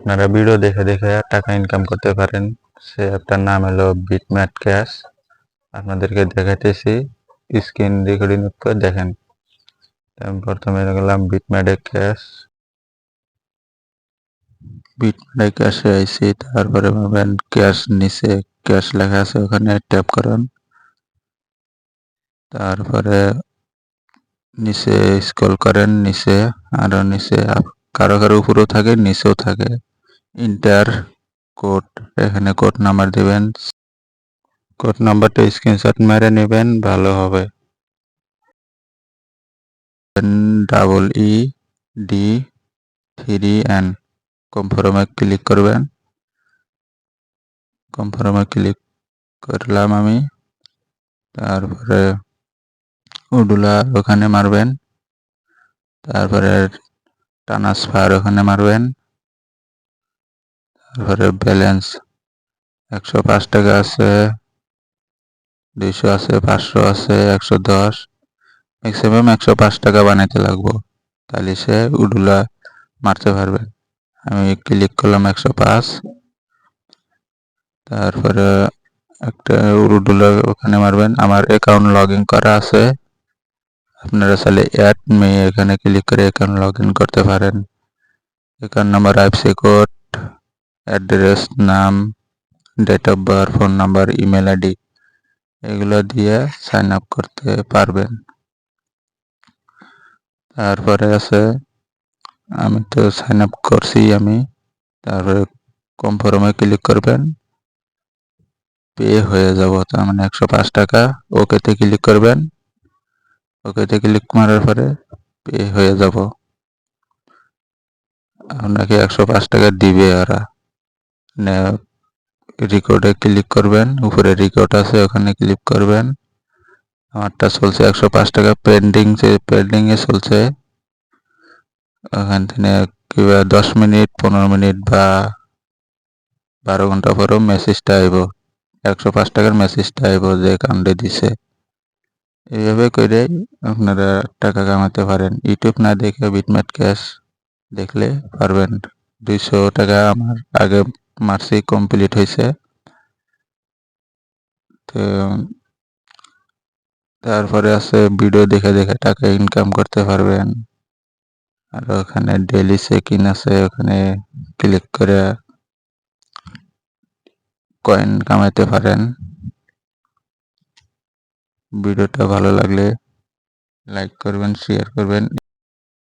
আপনারা ভিডিও দেখে দেখে টাকা ইনকাম করতে পারেন। সে অ্যাপটার নাম হলো বিটম্যাট ক্যাশ। আপনাদেরকে দেখাইতেছি, স্ক্রিন রেকর্ডিং করে দেখেন। আমি প্রথমে গেলাম বিটম্যাটে ক্যাশে আইছি, তারপরে পাবেন ক্যাশ, নিচে ক্যাশ লেখা আছে, ওখানে ট্যাপ করেন। তারপরে নিচে স্ক্রল করেন, নিচে আরো নিচে কারো কারো উপরেও থাকে, নিচেও থাকে। ইন্টার কোড, এখানে কোড নাম্বার দিবেন। কোড নাম্বারটা স্ক্রিনশট মেরে নেবেন, ভালো হবে। EED3N কনফার্মে ক্লিক করবেন। কনফার্মে ক্লিক করলাম আমি। তারপরে উডুলা ওখানে মারবেন। তারপরে ট্রান্সফার ওখানে মারবেন। তারপরে ব্যালেন্স 105 টাকা আছে, 200 আছে, 500 আছে, 110, ম্যাক্সিমাম 105 টাকা বানাইতে লাগবো, তাহলে সে উডুলা মারতে পারবেন। আমি ক্লিক করলাম 105। তারপরে একটা উডুলা ওখানে মারবেন। আমার অ্যাকাউন্ট লগ ইন করা আছে, আপনারা চাইলে অ্যাড মি এখানে ক্লিক করে অ্যাকাউন্ট লগ ইন করতে পারেন। Account number, IFSC code, address, নাম, date of birth, phone number, email ID এগুলো দিয়ে সাইন আপ করতে পারবেন। তারপরে আছে, আমি তো সাইন আপ করছি আমি। তারপরে কনফার্মে ক্লিক করবেন, পে হয়ে যাব, তার মানে 105 টাকা। ওকেতে ক্লিক করবেন। ওকেতে ক্লিক করার পরে পে হয়ে যাব, আপনাকে 105 টাকা দিবে ওরা। রেকর্ডে ক্লিক করবেন, উপরে রেকর্ড আছে ওখানে ক্লিক করবেন। আমারটা চলছে 105 টাকা পেন্ডিং এ চলছে। ওখান থেকে কিংবা 10 মিনিট, 15 মিনিট বা 12 ঘন্টা পরেও মেসেজটা আইব, 105 টাকার মেসেজটা আইব যে অ্যাকাউন্টে দিছে। এইভাবে করে আপনারা টাকা কামাতে পারেন। ইউটিউব না দেখে বিটম্যাট ক্যাশ দেখলে পারবেন। 200 টাকা আমার আগে মার্চে কমপ্লিট হয়েছে। তো তারপরে আছে ভিডিও দেখে দেখে টাকা ইনকাম করতে পারবেন। আর ওখানে ডেইলি চেক ইন আছে, ওখানে ক্লিক করে কয়েন কামাইতে পারেন। ভিডিওটা ভালো লাগলে লাইক করবেন, শেয়ার করবেন।